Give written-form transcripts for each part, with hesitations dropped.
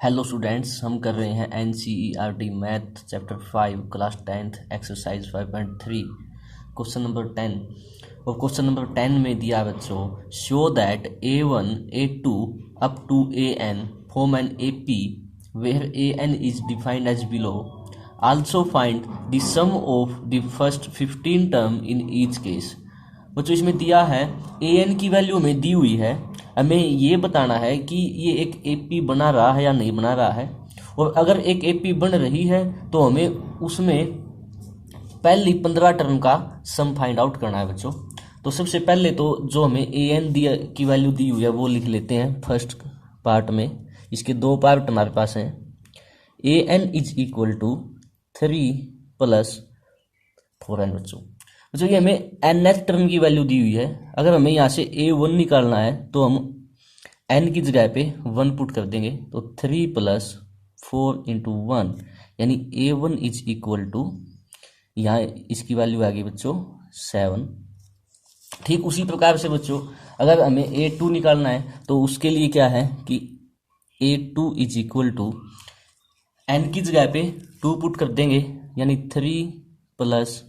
Hello students, हम कर रहे हैं NCERT math chapter 5 class 10th exercise 5.3 question number 10। और क्वेश्चन नंबर 10 में दिया बच्चों, show that A1 A2 up to AN form an AP where AN is defined as below. Also find the sum of the first 15 term in each case. बच्चों इसमें दिया है AN की value में दी हुई है, हमें ये बताना है कि ये एक AP बना रहा है या नहीं बना रहा है। और अगर एक AP बन रही है तो हमें उसमें पहली 15 टर्म का सम फाइंड आउट करना है बच्चों। तो सबसे पहले तो जो हमें AN दिया की वैल्यू दी हुई है वो लिख लेते हैं फर्स्ट पार्ट में। इसके दो पार्ट हमारे पास हैं। AN is equal to 3 plus 4n बच्चों। तो ये हमें nth टर्म की वैल्यू दी हुई है। अगर हमें यहाँ से A1 निकालना है तो हम n की जगह पे 1 पुट कर देंगे, तो 3 प्लस 4 इंटू 1 यानी A1 इज इक्वल टू, यहाँ इसकी वैल्यू आ गई बच्चों 7। ठीक उसी प्रकार से बच्चों अगर हमें A2 निकालना है तो उसके लिए क्या है कि A2 is equal to n की जगह पे 2 पुट कर देंगे, यानी 3 plus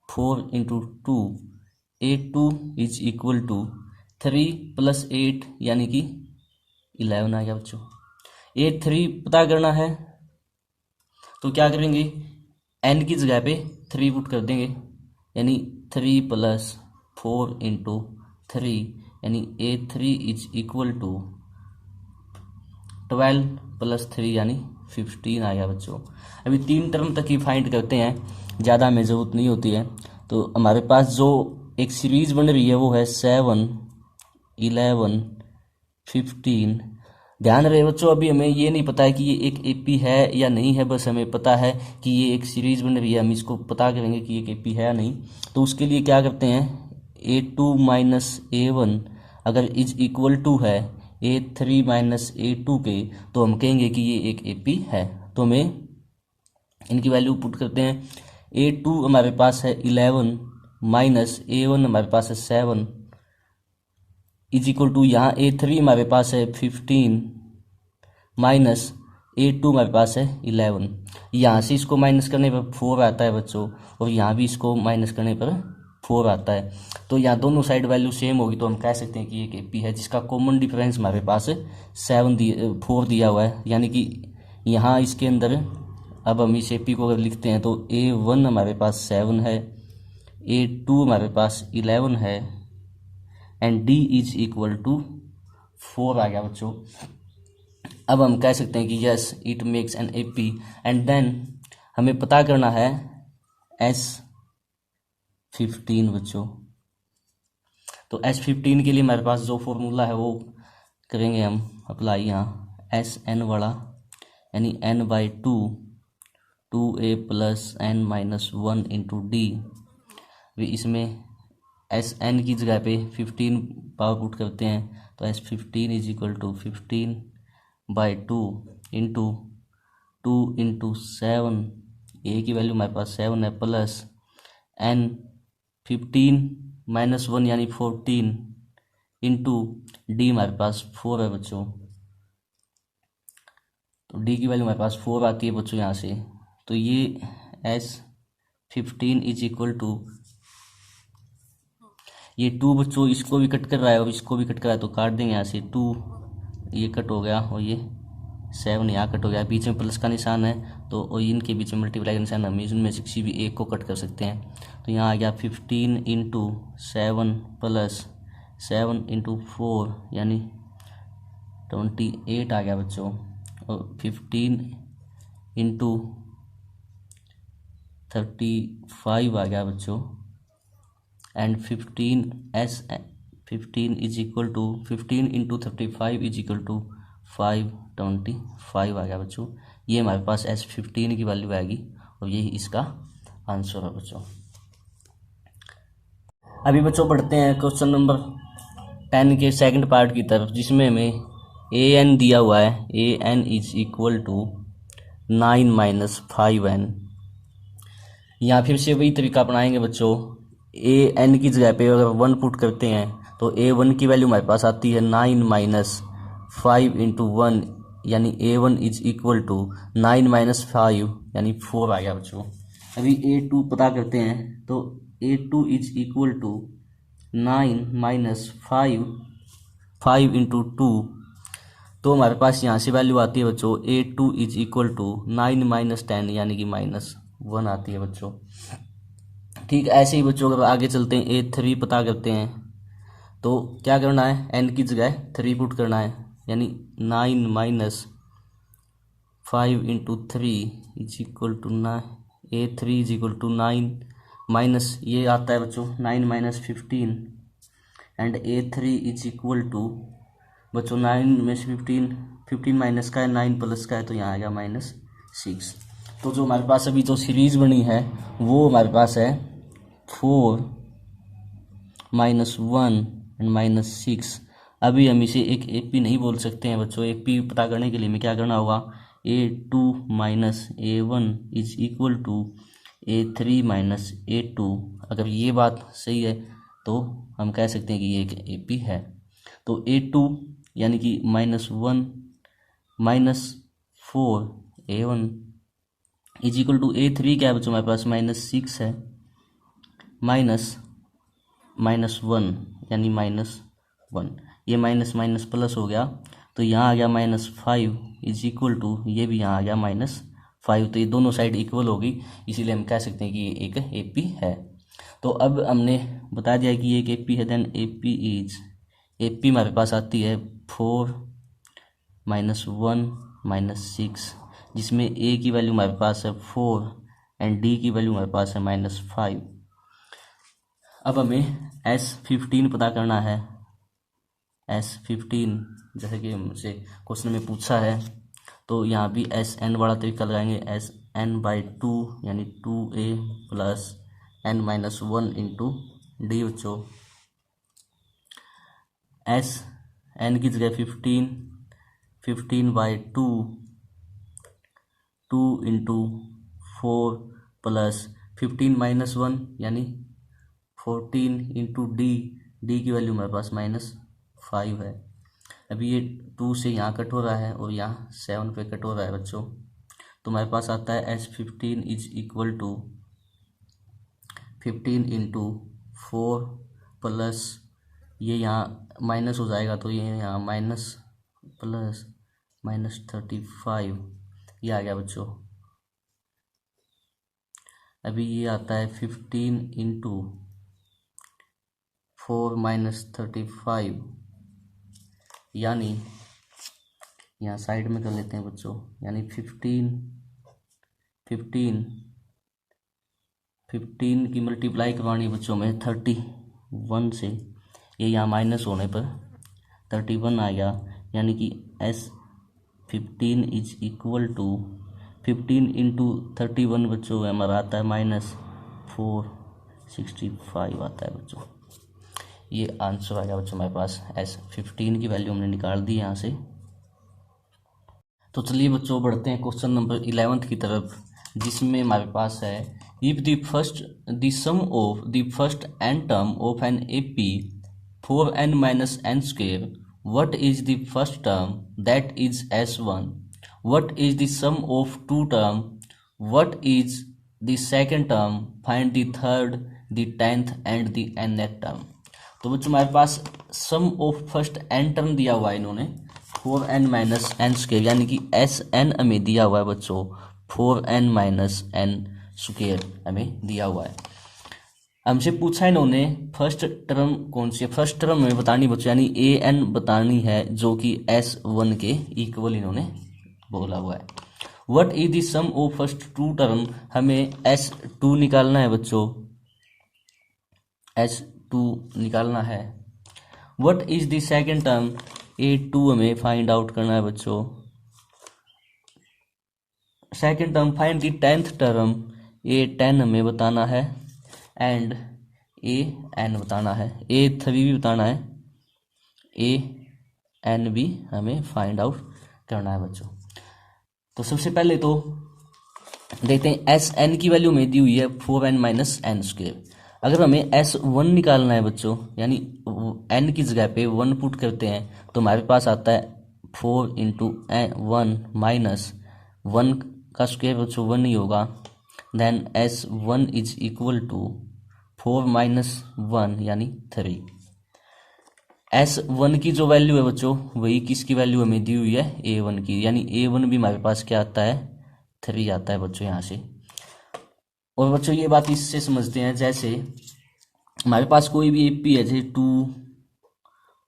4 into 2 A2 is equal to 3 plus 8 यानी कि 11 आ गया बच्चों। A3 पता करना है तो क्या करेंगे, n की जगह पे 3 पुट कर देंगे, यानी 3 प्लस 4 इंटू 3 यानी A3 is equal to 12 plus 3 यानी 15 आ गया बच्चों। अभी 3 टर्म तक ही फाइंड करते हैं, ज़्यादा हमें ज़रूरत नहीं होती है। तो हमारे पास जो एक सीरीज बन रही है वो है 7, 11, 15। ध्यान रहे बच्चों, अभी हमें ये नहीं पता है कि ये एक AP है या नहीं है, बस हमें पता है कि ये एक सीरीज बन रही है। हम इसको पता करेंगे कि ये एक AP है या नहीं। तो उसके लिए क्या करते हैं, A2 माइनस A1 अगर इज इक्वल टू है A3 माइनस A2 के, तो हम कहेंगे कि ये एक AP है। तो हमें इनकी वैल्यू पुट करते हैं। A2 हमारे पास है 11 माइनस A1 हमारे पास है 7 इज इक्वल टू, यहाँ A3 हमारे पास है 15 माइनस A2 हमारे पास है 11। यहाँ से इसको माइनस करने पर 4 आता है बच्चों, और यहाँ भी इसको माइनस करने पर 4 आता है। तो यहाँ दोनों साइड वैल्यू सेम होगी, तो हम कह सकते हैं कि एक AP है जिसका कॉमन डिफरेंस हमारे पास 4 दिया हुआ है। यानी कि यहाँ इसके अंदर अब हम इस AP को अगर लिखते हैं तो A1 हमारे पास 7 है, A2 हमारे पास 11 है, and D is equal to 4 आ गया बच्चों। अब हम कह सकते हैं कि yes it makes an AP। And then हमें पता करना है S15 बच्चों। तो S15 के लिए हमारे पास जो फॉर्मूला है वो करेंगे हम अप्लाई यहाँ, SN वाला, यानी n/2 2a plus n minus 1 into D। इसमें SN की जगह पे 15 पावर पुट करते हैं, तो S15 is equal to 15/2 into 2 into 7, A की वैल्यू हमारे पास 7 है, प्लस n 15 माइनस 1 यानी 14 इंटू D हमारे पास 4 है बच्चों। तो D की वैल्यू हमारे पास 4 आती है बच्चों यहाँ से। तो ये S15 इज इक्वल टू, ये 2 बच्चों इसको भी कट कर रहा है और इसको भी कट कर रहा है, तो काट देंगे यहाँ से 2, ये कट हो गया और ये 7 यहाँ कट हो गया। बीच में प्लस का निशान है तो और इनके बीच में मल्टीप्लाई का निशान, हम इनमें से किसी भी एक को कट कर सकते हैं। तो यहाँ आ गया 15 इंटू 7 प्लस 7 इंटू 4 यानी 28 आ गया बच्चों, और 15 इंटू 35 आ गया बच्चों, and 15 is equal to 15 into 35 is equal to 525 आ गया बच्चों। ये हमारे पास S15 की वैल्यू आएगी और यही इसका आंसर है बच्चों। अभी बच्चों बढ़ते हैं क्वेश्चन नंबर 10 के सेकंड पार्ट की तरफ, जिसमें हमें AN दिया हुआ है। AN is equal to 9 minus 5n। यहाँ फिर से वही तरीका अपनाएंगे बच्चों। AN की जगह पे अगर 1 पुट करते हैं तो A1 की वैल्यू हमारे पास आती है 9 माइनस 5 इंटू 1 यानी A1 is equal to 9 minus 5 यानी 4 आ गया बच्चों। अभी A2 पता करते हैं, तो A2 is equal to 9 minus 5 into 2, तो हमारे पास यहाँ से वैल्यू आती है बच्चों A2 is equal to 9 minus 10 यानी कि -1 आती है बच्चों। ठीक, ऐसे ही बच्चों अगर आगे चलते हैं A3 पता करते हैं, तो क्या करना है, n की जगह 3 पुट करना है, यानी 9 minus 5 into 3 is equal to 9, A3 is equal to 9 minus ये आता है बच्चों 9 minus 15 and A3 is equal to बच्चों 9 में से 15 माइनस का है, 9 प्लस का है, तो यहाँ आएगा -6। तो जो हमारे पास अभी जो सीरीज़ बनी है वो हमारे पास है 4 -1 एंड -6। अभी हम इसे एक AP नहीं बोल सकते हैं बच्चों। AP पता करने के लिए हमें क्या करना होगा, A2 minus A1 is equal to A3 minus A2। अगर ये बात सही है तो हम कह सकते हैं कि ये एक AP है। तो A2 यानी कि -1 -4 A1 is equal to A3 क्या है बच्चों, हमारे पास -6 है, -1 यानी -1, ये माइनस माइनस प्लस हो गया, तो यहाँ आ गया -5 इज इक्वल टू, ये भी यहाँ आ गया -5, तो ये दोनों साइड इक्वल होगी, इसीलिए हम कह सकते हैं कि ये एक AP है। तो अब हमने बता दिया कि ये एक AP है, देन AP हमारे पास आती है 4 -1 -6, जिसमें A की वैल्यू हमारे पास है 4 एंड D की वैल्यू हमारे पास है -5। अब हमें S15 पता करना है। S15 जैसे कि हमसे क्वेश्चन में पूछा है, तो यहाँ भी SN वाला तरीका लगाएंगे, SN/2 यानी 2A plus n-1 into D बच्चों। SN की जगह 15/2 2 इंटू 4 प्लस 15 - 1 यानी 14 इंटू D की वैल्यू हमारे पास -5 है। अभी ये 2 से यहाँ कट हो रहा है और यहाँ 7 पे कट हो रहा है बच्चों, तो हमारे पास आता है S15 is equal to 15 into 4 plus ये यहाँ माइनस हो जाएगा, तो ये यहाँ माइनस प्लस -35 ये आ गया बच्चों। अभी ये आता है 15 इंटू 4 -35, यानी यहाँ साइड में कर लेते हैं बच्चों, यानी 15 की मल्टीप्लाई करवानी है बच्चों में 31 से, ये यहाँ माइनस होने पर 31 आ गया, यानी कि S15 is equal to 15 into 31 बच्चों हमारा आता है -465 आता है बच्चों। ये आंसर आ गया बच्चों हमारे पास। S15 की वैल्यू हमने निकाल दी यहाँ से। तो चलिए बच्चों बढ़ते हैं क्वेश्चन नंबर 11 की तरफ, जिसमें हमारे पास है if the sum of the first n term of an AP 4n - n square, what is the first term, that is S1, what is the sum of two term, what is the second term, find the third, the 10th and the nth term। तो बच्चों हमारे पास सम of first n term दिया हुआ है इन्होंने 4n - n square, यानी कि Sn हमें दिया हुआ है बच्चों 4n - n स्क्वायर हमें दिया हुआ है। हमसे पूछा है इन्होंने फर्स्ट टर्म कौन सी है, फर्स्ट टर्म हमें बतानी बच्चों, यानी an बतानी है जो कि S1 के इक्वल इन्होंने बोला हुआ है। What is the sum of first two term, हमें S2 निकालना है बच्चों, S2 निकालना है। What is the second term, A2 हमें फाइंड आउट करना है बच्चों। Second term find the 10th term, A10 हमें बताना है एंड AN बताना है, A3 भी बताना है, AN भी हमें फाइंड आउट करना है बच्चों। तो सबसे पहले तो देखते हैं SN की वैल्यू हमें दी हुई है 4n - n स्क्वायर। अगर हमें S1 निकालना है बच्चों, यानी n की जगह पे 1 पुट करते हैं, तो हमारे पास आता है 4 × 1 माइनस 1 का स्क्वायर बच्चों 1 ही होगा। Then S1 is equal to 4 - 1 यानी 3। S1 की जो वैल्यू है बच्चों वही किसकी वैल्यू हमें दी हुई है, A1 की, यानी A1 भी हमारे पास क्या आता है, 3 आता है बच्चों यहाँ से। और बच्चों ये बात इससे समझते हैं, जैसे हमारे पास कोई भी एपी है, जैसे 2,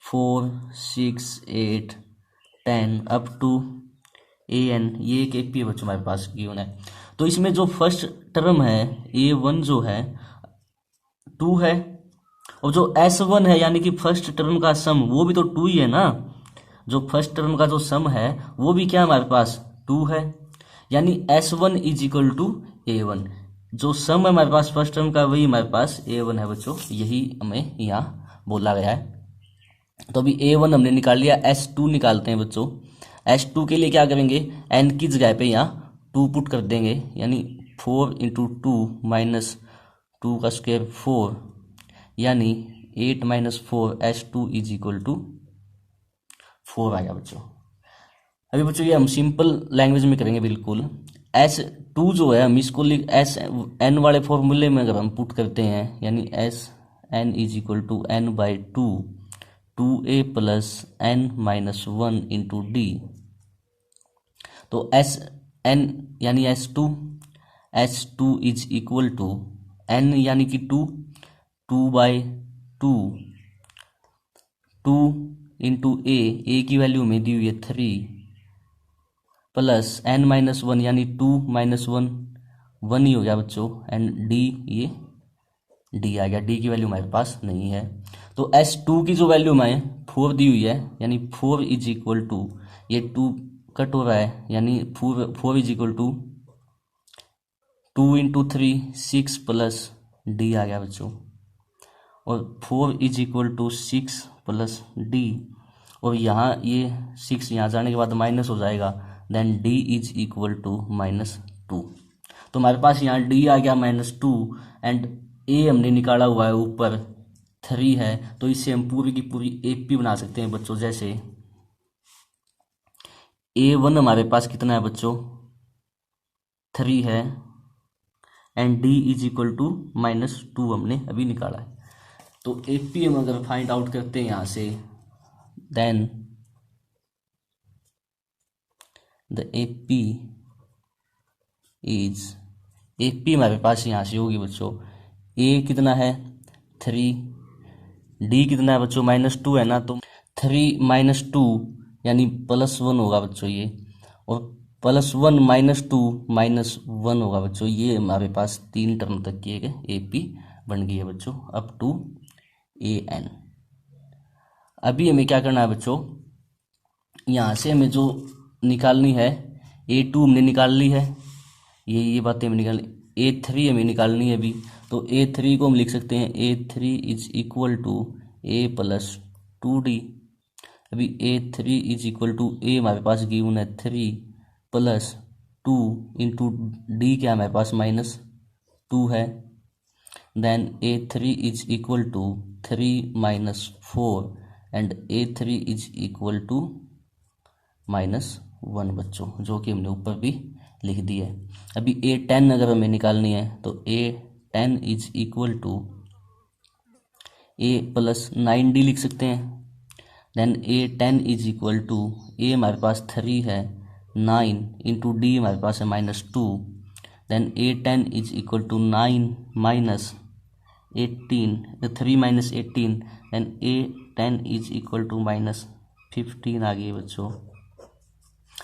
4, 6, 8, 10 अप टू AN, ये एक एपी है बच्चों हमारे पास गिवन है। तो इसमें जो फर्स्ट टर्म है A1 जो है 2 है, और जो S1 है यानी कि फर्स्ट टर्म का सम वो भी तो 2 ही है ना। जो फर्स्ट टर्म का जो सम है वो भी क्या हमारे पास 2 है, यानी S1 is equal to A1। जो सम है हमारे पास फर्स्ट टर्म का वही हमारे पास A1 है बच्चों, यही हमें यहाँ बोला गया है। तो अभी A1 हमने निकाल लिया, S2 निकालते हैं बच्चों। S2 के लिए क्या करेंगे, N की जगह पे यहाँ 2 पुट कर देंगे, यानी 4 × 2 माइनस 2 का स्क्वायर 4, यानी 8 - 4 S2 इज इक्वल टू 4 आ गया बच्चों। अभी बच्चों ये हम सिंपल लैंग्वेज में करेंगे बिल्कुल। S2 जो है हम इसको SN वाले फॉर्मूले में अगर हम पुट करते हैं, यानी SN is equal to N/2 2A + N-1 × D। तो SN यानी S2 is equal to N यानी कि 2/2 2 × A की वैल्यू में दी हुई है 3 प्लस N-1 यानी 2 - 1 1 ही हो गया बच्चों, एंड D ये D आ गया, D की वैल्यू हमारे पास नहीं है। तो S2 की जो वैल्यू हमें 4 दी हुई है, यानी 4 इज इक्वल टू, ये 2 कट हो रहा है, यानी 4 is equal to 2 × 3 6 plus D आ गया बच्चों, और 4 is equal to 6 plus D, और यहाँ ये 6 यहाँ जाने के बाद माइनस हो जाएगा, then D is equal to -2। तो हमारे पास यहाँ D आ गया -2, एंड A हमने निकाला हुआ है ऊपर 3 है, तो इससे हम पूरी की पूरी AP बना सकते हैं बच्चों। जैसे A1 हमारे पास कितना है बच्चों, 3 है, and D is equal to -2 हमने अभी निकाला है। तो AP हम अगर फाइंड आउट करते हैं यहाँ से, देन द AP हमारे पास यहाँ से होगी बच्चों। A कितना है 3, D कितना है बच्चों -2 है ना, तो 3 - 2 यानी +1 होगा बच्चों ये, और +1 - 2 -1 होगा बच्चों। ये हमारे पास 3 टर्म तक की एक AP बन गई है बच्चों, अप टू AN। अभी हमें क्या करना है बच्चों, यहाँ से हमें जो निकालनी है, A2 हमने निकाल ली है, ये बातें हमें निकाल, A3 हमें निकालनी है अभी। तो A3 को हम लिख सकते हैं A3 is equal to A + 2D। अभी A3 is equal to A हमारे पास गिवन है 3 + 2 × D क्या हमारे पास -2 है, then A3 is equal to 3 - 4, and A3 is equal to -1 बच्चों, जो कि हमने ऊपर भी लिख दी है। अभी A10 अगर हमें निकालनी है, तो A10 is equal to A + 9D लिख सकते हैं। Then A10 is equal to A हमारे पास 3 है, 9 × D हमारे पास है -2, then A10 is equal to 9 - 18 3 - 18, then A10 is equal to -15 आ गई बच्चों।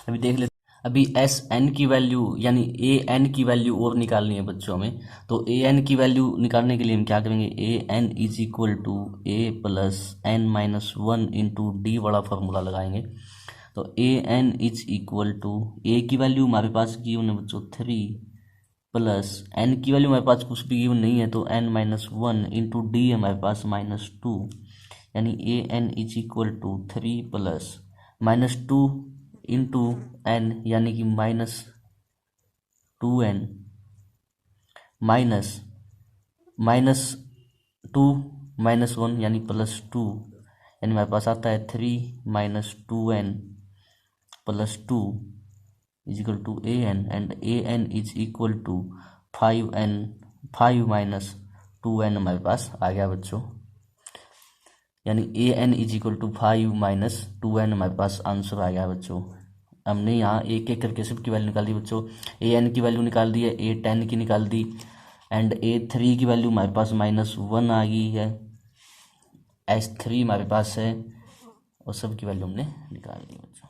अभी देख लेते, अभी SN की वैल्यू यानी AN की वैल्यू और निकालनी है बच्चों हमें। तो AN की वैल्यू निकालने के लिए हम क्या करेंगे, AN is equal to A + N-1 × D वाला फॉर्मूला लगाएंगे। तो AN is equal to, A की वैल्यू हमारे पास गिवन है बच्चों 3 प्लस N की वैल्यू हमारे पास कुछ भी गिवन नहीं है, तो N-1 × D हमारे पास -2, यानी AN is equal to 3 plus -2 into N यानी कि -2N माइनस -2 -1 यानी +2, यानी हमारे पास आता है 3 - 2N plus 2 is equal to a n, and a n is equal to 5n, 5 minus 2n हमारे पास आ गया बच्चों। यानी a n is equal to 5 minus 2n हमारे पास आंसर आ गया बच्चों। हमने यहाँ एक एक करके सबकी वैल्यू निकाल दी बच्चों। ए एन की वैल्यू निकाल दी है, ए 10 की निकाल दी, एंड ए 3 की वैल्यू हमारे पास -1 आ गई है, S3 हमारे पास है, और सब की वैल्यू हमने निकाल दी बच्चों।